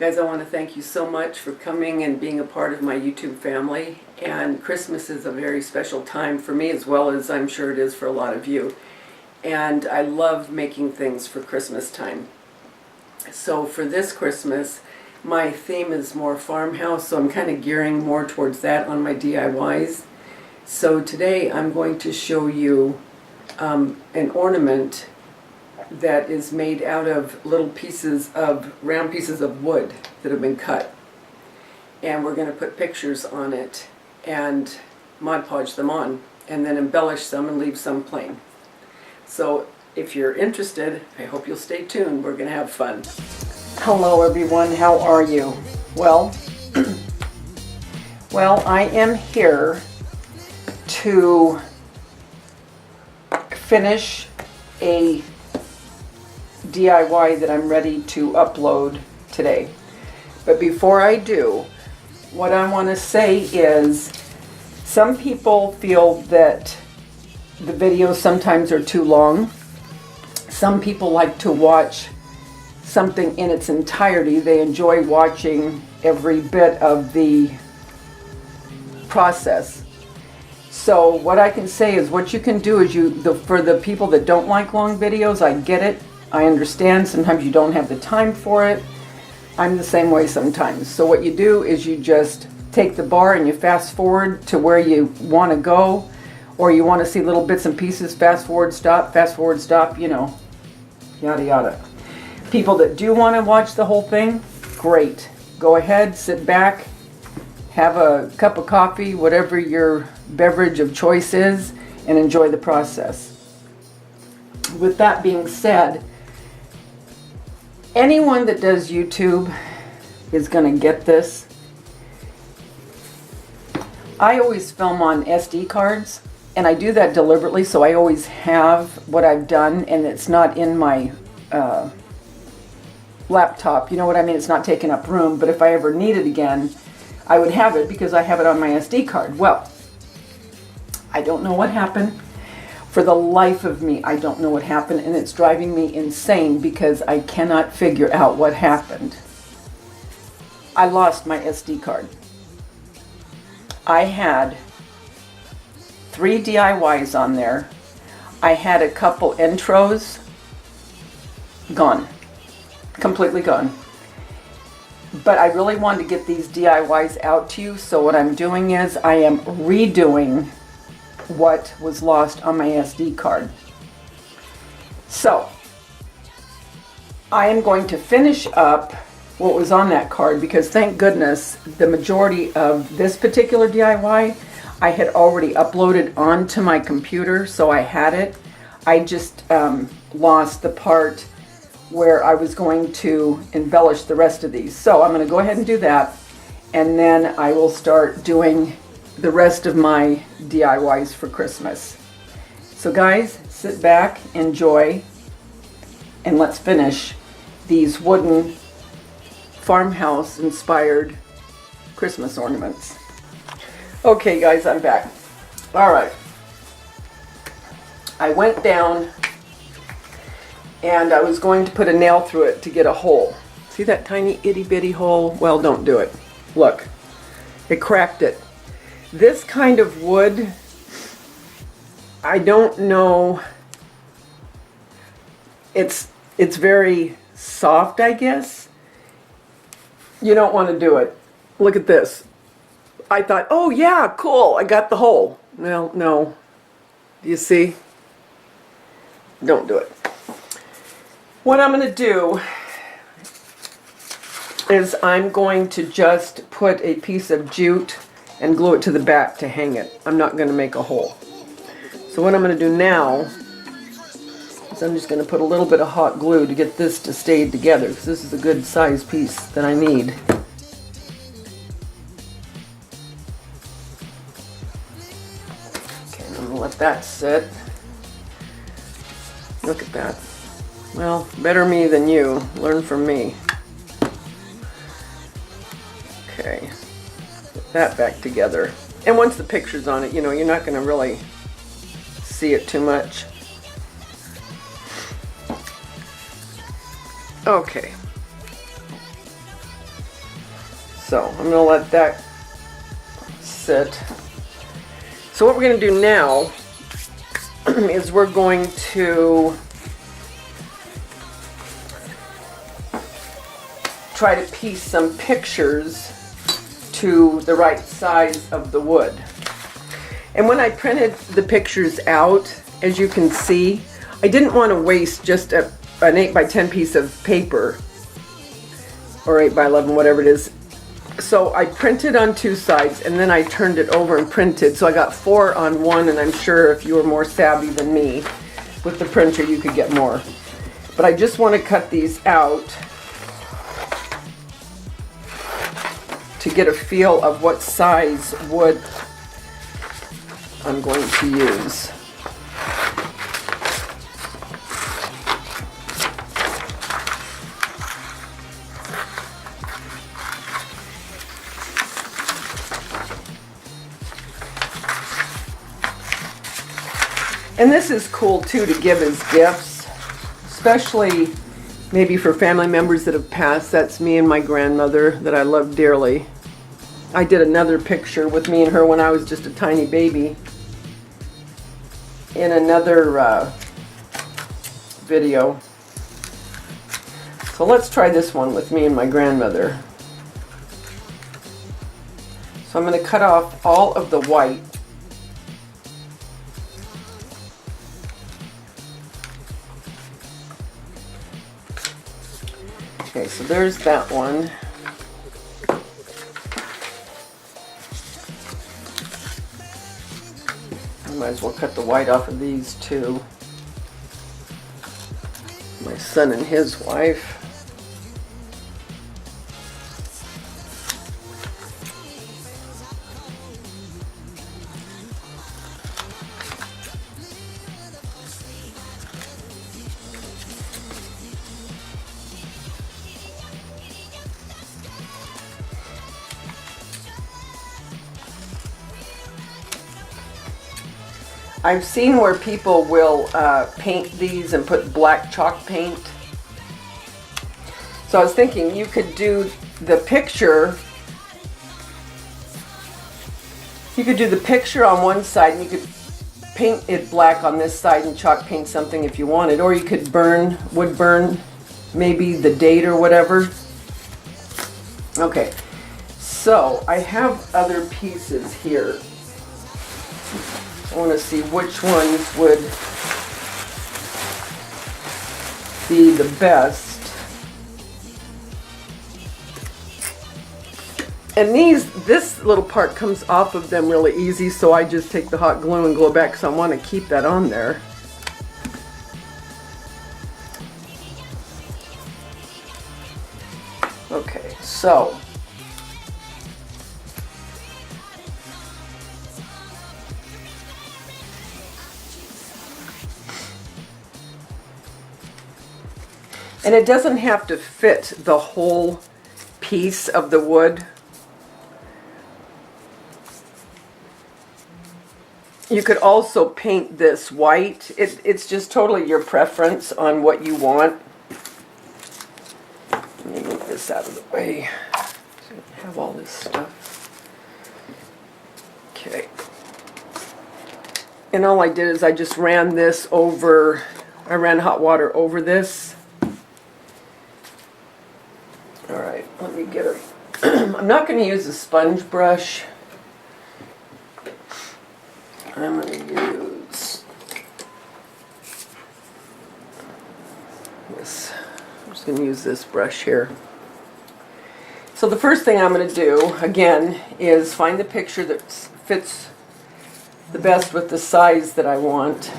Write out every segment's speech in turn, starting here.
Guys, I want to thank you so much for coming and being a part of my YouTube family. And Christmas is a very special time for me, as well as I'm sure it is for a lot of you. And I love making things for Christmas time. So for this Christmas, my theme is more farmhouse, so I'm kind of gearing more towards that on my DIYs. So today I'm going to show you an ornament that is made out of little pieces of, round pieces of wood that have been cut. And we're going to put pictures on it and Mod Podge them on, and then embellish some and leave some plain. So if you're interested, I hope you'll stay tuned. We're going to have fun. Hello everyone, how are you? Well, I am here to finish a DIY that I'm ready to upload today. But before I do, what I want to say is some people feel that the videos sometimes are too long. Some people like to watch something in its entirety. They enjoy watching every bit of the process. So what I can say is what you can do is for the people that don't like long videos, I get it. I understand sometimes you don't have the time for it. I'm the same way sometimes. So what you do is you just take the bar and you fast forward to where you want to go, or you want to see little bits and pieces, fast forward, stop, you know, yada yada. People that do want to watch the whole thing, great. Go ahead, sit back, have a cup of coffee, whatever your beverage of choice is, and enjoy the process. With that being said, anyone that does YouTube is going to get this. I always film on SD cards, and I do that deliberately, so I always have what I've done, and it's not in my laptop. You know what I mean? It's not taking up room, but if I ever need it again, I would have it because I have it on my SD card. Well, I don't know what happened. For the life of me, I don't know what happened, and it's driving me insane because I cannot figure out what happened. I lost my SD card. I had 3 DIYs on there. I had a couple intros. Gone. Completely gone. But I really wanted to get these DIYs out to you, so what I'm doing is I am redoing what was lost on my SD card. So I am going to finish up what was on that card, because thank goodness the majority of this particular DIY I had already uploaded onto my computer, so I had it. I just lost the part where I was going to embellish the rest of these. So I'm going to go ahead and do that, and then I will start doing the rest of my DIYs for Christmas. So guys, sit back, enjoy, and let's finish these wooden farmhouse inspired Christmas ornaments. Okay guys, I'm back. Alright. I went down and I was going to put a nail through it to get a hole. See that tiny itty bitty hole? Well, don't do it. Look, it cracked it. This kind of wood, I don't know, it's very soft, I guess. You don't want to do it. Look at this. I thought, oh yeah, cool, I got the hole. Well, no. You see? Don't do it. What I'm going to do is I'm going to just put a piece of jute and glue it to the back to hang it. I'm not going to make a hole. So what I'm going to do now is I'm just going to put a little bit of hot glue to get this to stay together, because this is a good size piece that I need. Okay, I'm going to let that sit. Look at that. Well, better me than you. Learn from me. Okay. Put that back together. And once the picture's on it, you know, you're not going to really see it too much. Okay. So I'm going to let that sit. So what we're going to do now is we're going to try to piece some pictures to the right size of the wood. And when I printed the pictures out, as you can see, I didn't want to waste just an 8 by 10 piece of paper, or 8 by 11, whatever it is. So I printed on 2 sides, and then I turned it over and printed. So I got 4 on one, and I'm sure if you were more savvy than me with the printer, you could get more. But I just want to cut these out to get a feel of what size wood I'm going to use. And this is cool too to give as gifts, especially maybe for family members that have passed. That's me and my grandmother that I love dearly. I did another picture with me and her when I was just a tiny baby in another video. So let's try this one with me and my grandmother. So I'm going to cut off all of the white. Okay, so there's that one. I might as well cut the white off of these too. My son and his wife. I've seen where people will paint these and put black chalk paint. So I was thinking you could do the picture. You could do the picture on one side and you could paint it black on this side and chalk paint something if you wanted. Or you could wood burn maybe the date or whatever. Okay, so I have other pieces here. I want to see which ones would be the best. And this little part comes off of them really easy, so I just take the hot glue and glue it back because I want to keep that on there. Okay, so and it doesn't have to fit the whole piece of the wood. You could also paint this white. It's just totally your preference on what you want. Let me move this out of the way so I have all this stuff. Okay. And all I did is I just ran this over, I ran hot water over this. Alright, let me get a... I'm not going to use a sponge brush. I'm going to use this. I'm just going to use this brush here. So the first thing I'm going to do, again, is find the picture that fits the best with the size that I want.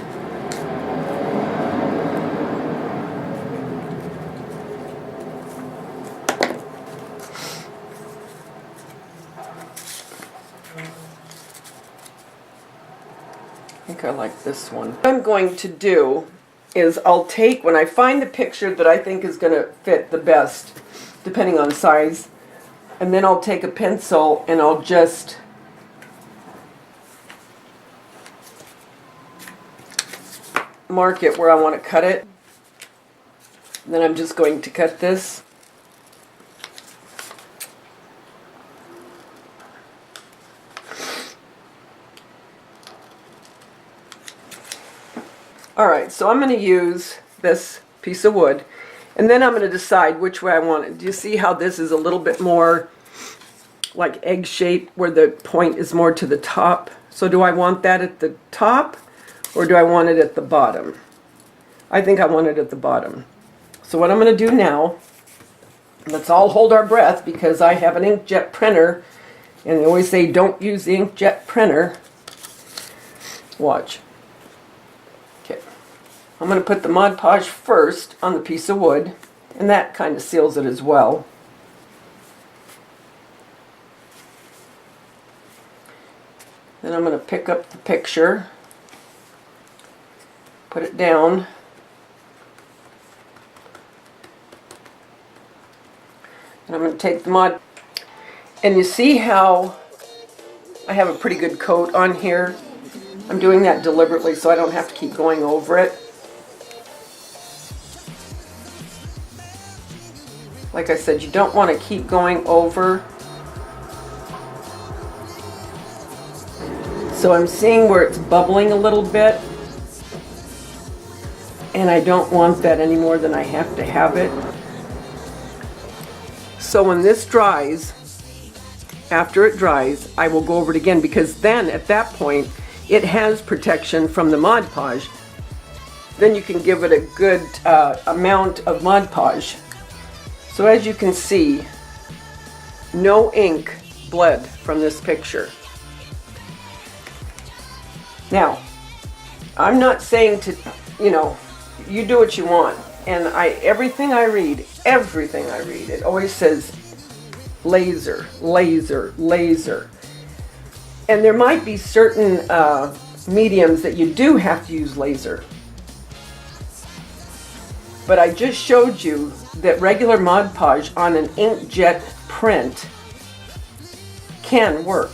I think I like this one. What I'm going to do is I'll take, when I find the picture that I think is going to fit the best, depending on size, and then I'll take a pencil and I'll just mark it where I want to cut it. And then I'm just going to cut this. All right, so I'm going to use this piece of wood, and then I'm going to decide which way I want it. Do you see how this is a little bit more like egg shape, where the point is more to the top? So do I want that at the top, or do I want it at the bottom? I think I want it at the bottom. So what I'm going to do now, let's all hold our breath, because I have an inkjet printer, and they always say don't use the inkjet printer. Watch. Okay. I'm going to put the Mod Podge first on the piece of wood, and that kind of seals it as well. Then I'm going to pick up the picture, put it down, and I'm going to take the Mod, and you see how I have a pretty good coat on here. I'm doing that deliberately so I don't have to keep going over it. Like I said, you don't want to keep going over. So I'm seeing where it's bubbling a little bit, and I don't want that any more than I have to have it. So when this dries, after it dries, I will go over it again, because then at that point it has protection from the Mod Podge. Then you can give it a good amount of Mod Podge. So as you can see, no ink bled from this picture. Now, I'm not saying to, you do what you want. And everything I read, it always says laser, laser, laser. And there might be certain mediums that you do have to use laser. But I just showed you that regular Mod Podge on an inkjet print can work.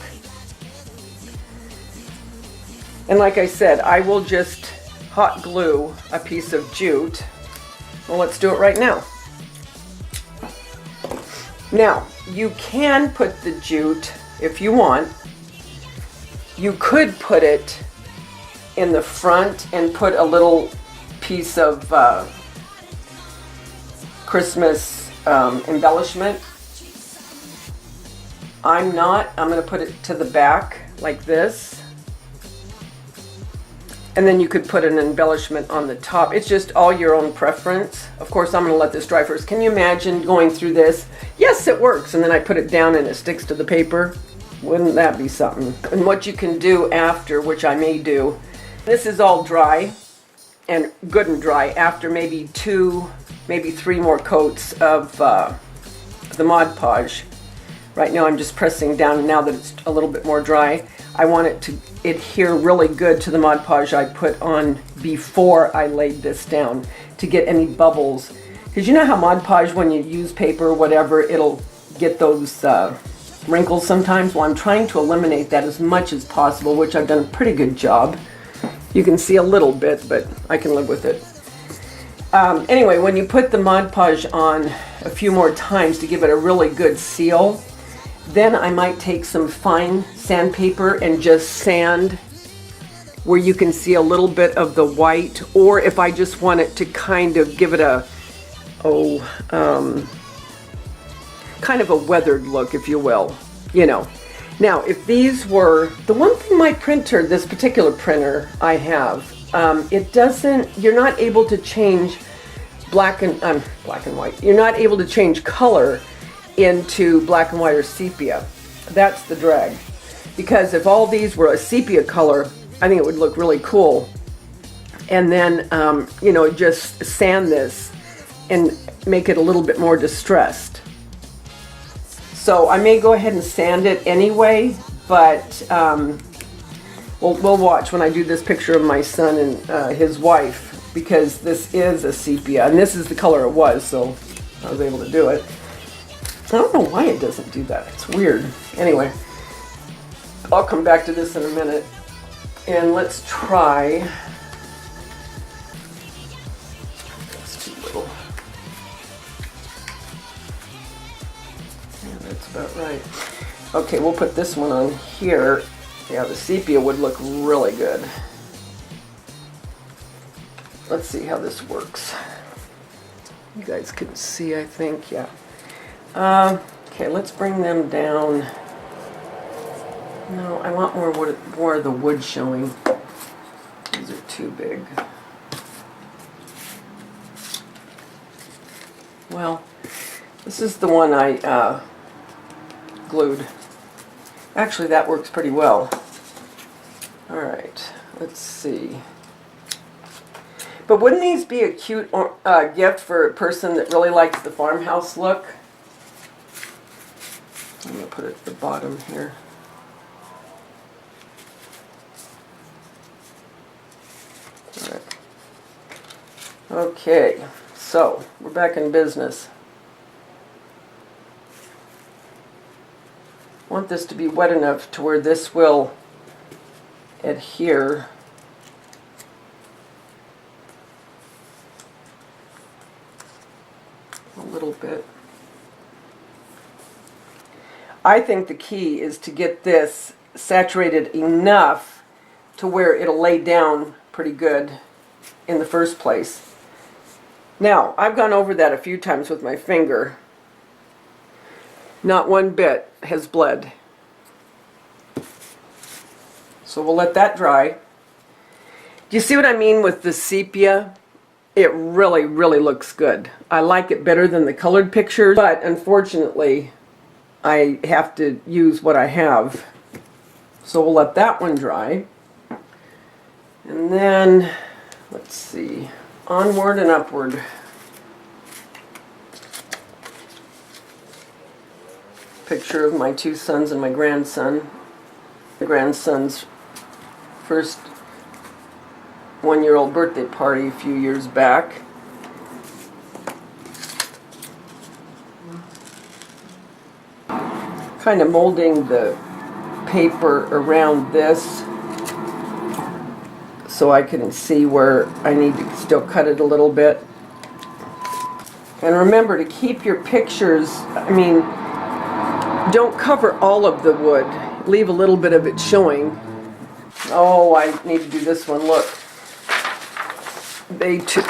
And like I said, I will just hot glue a piece of jute. Well, let's do it right now. Now, you can put the jute, if you want. You could put it in the front and put a little piece of Christmas embellishment. I'm not. I'm going to put it to the back like this. And then you could put an embellishment on the top. It's just all your own preference. Of course, I'm going to let this dry first. Can you imagine going through this? Yes, it works. And then I put it down and it sticks to the paper. Wouldn't that be something? And what you can do after, which I may do, this is all dry and good and dry after maybe 2, maybe 3 more coats of the Mod Podge. Right now I'm just pressing down, and now that it's a little bit more dry, I want it to adhere really good to the Mod Podge I put on before I laid this down, to get any bubbles. Because you know how Mod Podge, when you use paper or whatever, it'll get those wrinkles sometimes? Well, I'm trying to eliminate that as much as possible, which I've done a pretty good job. You can see a little bit, but I can live with it. Anyway, when you put the Mod Podge on a few more times to give it a really good seal, then I might take some fine sandpaper and just sand where you can see a little bit of the white, or if I just want it to kind of give it a, kind of a weathered look, if you will, Now, if these were, the one thing my printer, this particular printer I have, it doesn't, you're not able to change black and white. You're not able to change color into black and white or sepia. That's the drag. Because if all these were a sepia color, I think it would look really cool. And then, just sand this and make it a little bit more distressed. So I may go ahead and sand it anyway, but we'll watch when I do this picture of my son and his wife, because this is a sepia, and this is the color it was, so I was able to do it. I don't know why it doesn't do that. It's weird. Anyway, I'll come back to this in a minute, and let's try. That's too little. Yeah, that's about right. Okay, we'll put this one on here. Yeah, the sepia would look really good. let's see how this works. You guys can see, I think, yeah. Okay, let's bring them down. No, I want more of the wood showing. These are too big. Well, this is the one I glued. Actually, that works pretty well. All right, let's see. But wouldn't these be a cute gift for a person that really likes the farmhouse look? I'm going to put it at the bottom here. All right. Okay, so we're back in business. I want this to be wet enough to where this will adhere. A little bit. I think the key is to get this saturated enough to where it'll lay down pretty good in the first place. Now, I've gone over that a few times with my finger. Not one bit has bled. So we'll let that dry. Do you see what I mean with the sepia? It really, really looks good. I like it better than the colored pictures, but unfortunately, I have to use what I have. So we'll let that one dry. And then, let's see, onward and upward. Picture of my two sons and my grandson. My grandson's first one-year-old birthday party a few years back. Kind of molding the paper around this so I can see where I need to still cut it a little bit. And remember to keep your pictures, I mean, don't cover all of the wood. Leave a little bit of it showing. Oh, I need to do this one. Look.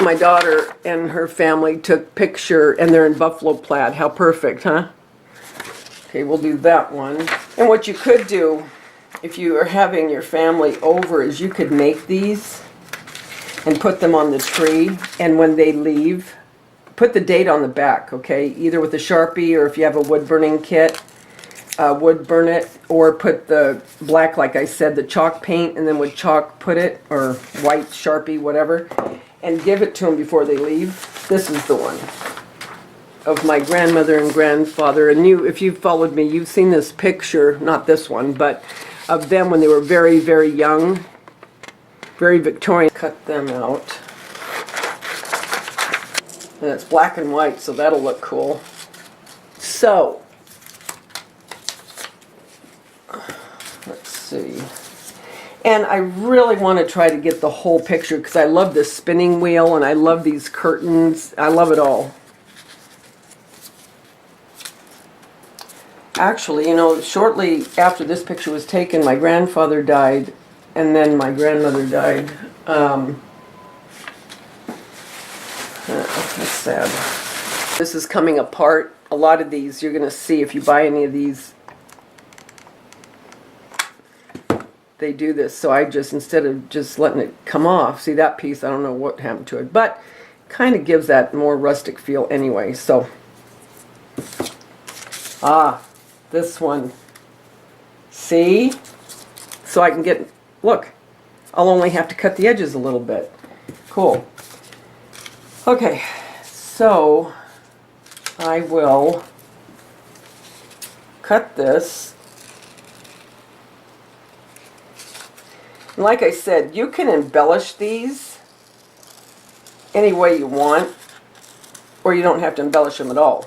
My daughter and her family took picture, and they're in buffalo plaid. How perfect, huh? Okay, we'll do that one. And what you could do, if you are having your family over, is you could make these and put them on the tree, and when they leave, put the date on the back, okay? Either with a Sharpie, or if you have a wood burning kit, would burn it, or put the black, like I said, the chalk paint, and then with chalk put it, or white Sharpie, whatever, and give it to them before they leave. This is the one of my grandmother and grandfather, and you, if you've followed me, you've seen this picture, not this one, but of them when they were very, very young, very Victorian. Cut them out, and it's black and white, so that'll look cool. So let's see. And I really want to try to get the whole picture because I love this spinning wheel and I love these curtains. I love it all. Actually, you know, shortly after this picture was taken, my grandfather died and then my grandmother died. That's sad. This is coming apart. A lot of these you're going to see if you buy any of these. They do this, so I just, instead of just letting it come off, see that piece, I don't know what happened to it, but kind of gives that more rustic feel anyway. So this one, see, so I can get, look, I'll only have to cut the edges a little bit. Cool. Okay, so I will cut this. Like I said, you can embellish these any way you want, or you don't have to embellish them at all.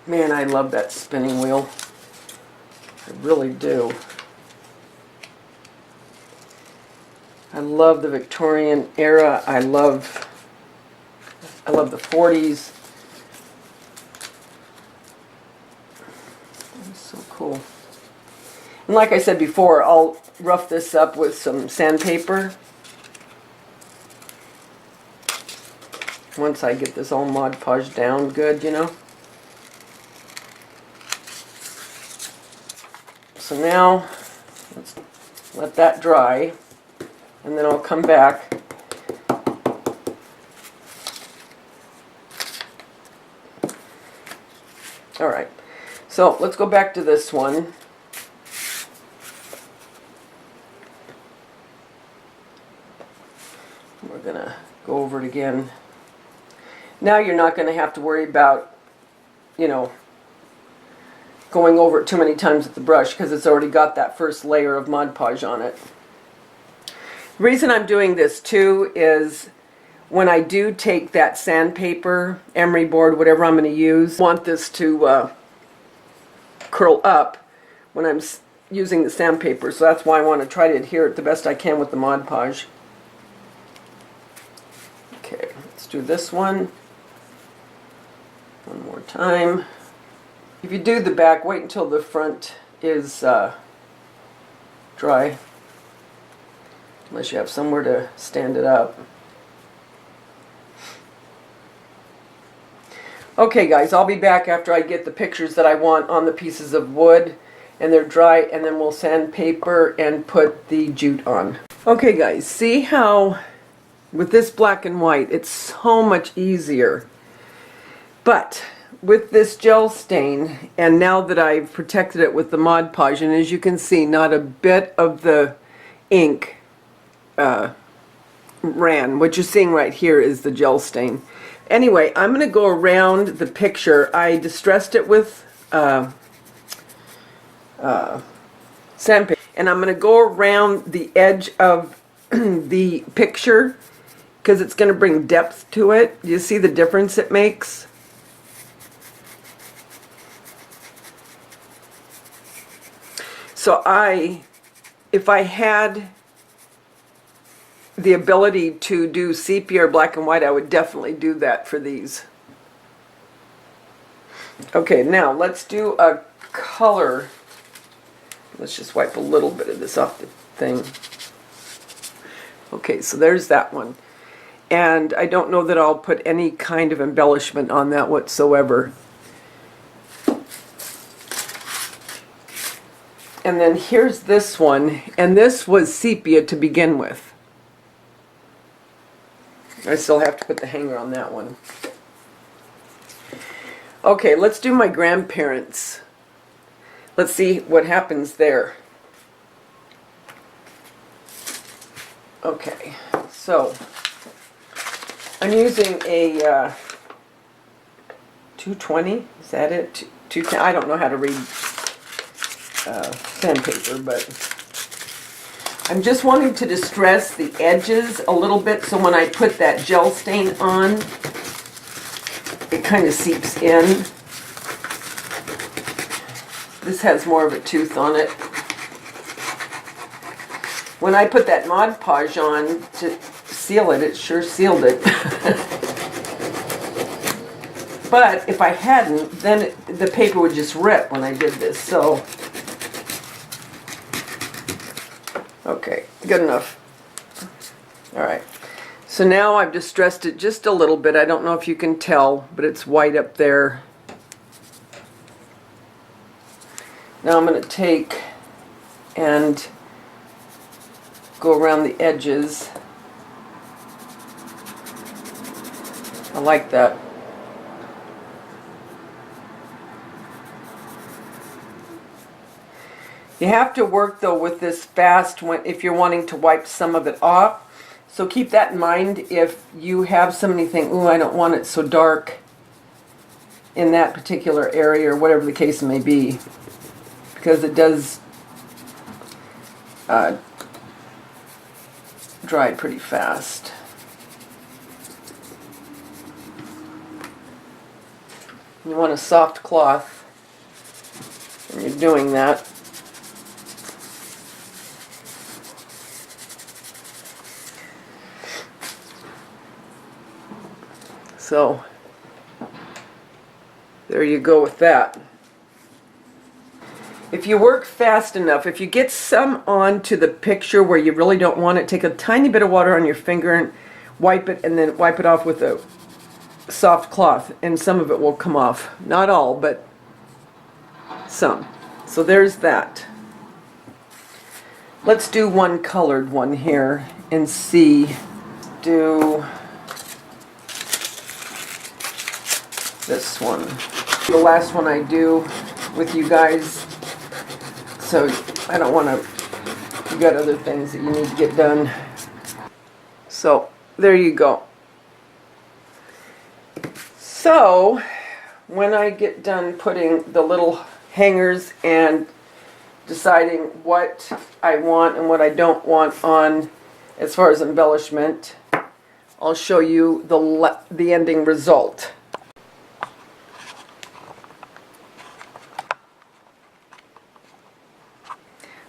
Man, I love that spinning wheel. I really do. I love the Victorian era. I love I love the 40s. It's so cool. And like I said before, I'll rough this up with some sandpaper once I get this all Mod Podge down good, you know. So now, let's let that dry, and then I'll come back. Alright, so let's go back to this one. We're going to go over it again. Now you're not going to have to worry about, you know, going over it too many times with the brush because it's already got that first layer of Mod Podge on it. The reason I'm doing this too is when I do take that sandpaper, emery board, whatever I'm going to use, I want this to curl up when I'm using the sandpaper, so that's why I want to try to adhere it the best I can with the Mod Podge. Okay, let's do this one. One more time. If you do the back, wait until the front is dry, unless you have somewhere to stand it up. Okay guys, I'll be back after I get the pictures that I want on the pieces of wood and they're dry, and then we'll sandpaper and put the jute on. Okay guys, see how with this black and white it's so much easier. But with this gel stain, and now that I've protected it with the Mod Podge, and as you can see, not a bit of the ink ran. What you're seeing right here is the gel stain. Anyway, I'm going to go around the picture. I distressed it with sandpaper, and I'm going to go around the edge of the picture because it's going to bring depth to it. You see the difference it makes? So if I had the ability to do sepia or black and white, I would definitely do that for these. Okay, now let's do a color. Let's just wipe a little bit of this off the thing. Okay, so there's that one. And I don't know that I'll put any kind of embellishment on that whatsoever. And then here's this one, and this was sepia to begin with. I still have to put the hanger on that one. Okay, let's do my grandparents. Let's see what happens there. Okay, so I'm using a 220, is that it? 210, I don't know how to read sandpaper, but I'm just wanting to distress the edges a little bit so when I put that gel stain on, it kind of seeps in. This has more of a tooth on it. When I put that Mod Podge on to seal it, it sure sealed it. But if I hadn't, then the paper would just rip when I did this, so okay, good enough. Alright, so now I've distressed it just a little bit. I don't know if you can tell, but it's white up there. Now I'm going to take and go around the edges. I like that. You have to work though with this fast if you're wanting to wipe some of it off. So keep that in mind if you have somebody think, ooh, I don't want it so dark in that particular area or whatever the case may be. Because it does dry pretty fast. You want a soft cloth when you're doing that. So there you go with that. If you work fast enough, if you get some onto the picture where you really don't want it, take a tiny bit of water on your finger and wipe it, and then wipe it off with a soft cloth, and some of it will come off. Not all, but some. So there's that. Let's do one colored one here and see. Do this one. The last one I do with you guys. So I don't want to, you got other things that you need to get done. So there you go. So when I get done putting the little hangers and deciding what I want and what I don't want on as far as embellishment, I'll show you the ending result.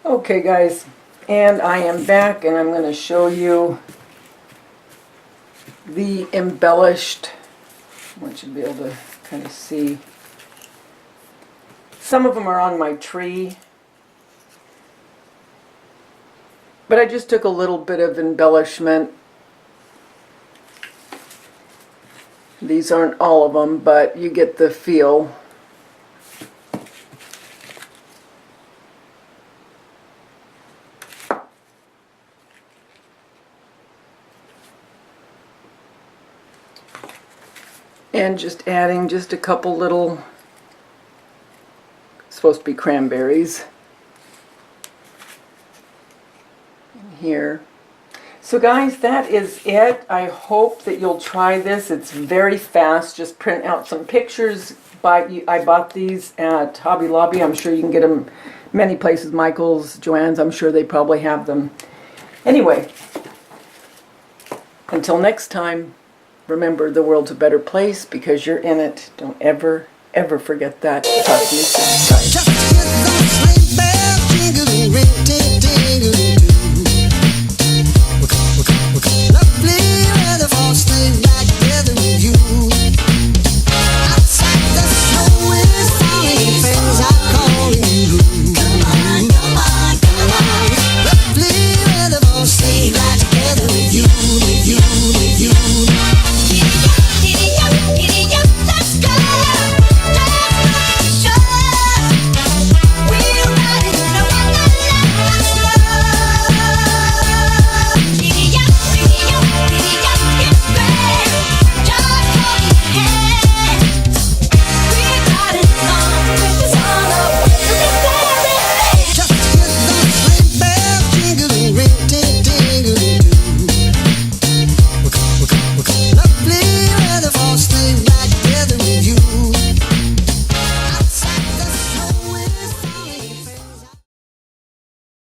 Okay guys, and I am back, and I'm going to show you the embellished. I want you to be able to kind of see. Some of them are on my tree, but I just took a little bit of embellishment. These aren't all of them, but you get the feel. And just adding just a couple little, supposed to be cranberries, in here. So guys, that is it. I hope that you'll try this. It's very fast. Just print out some pictures. I bought these at Hobby Lobby. I'm sure you can get them many places. Michael's, Joann's, I'm sure they probably have them. Anyway, until next time, remember, the world's a better place because you're in it. Don't ever, ever forget that. Talk to you soon. Bye.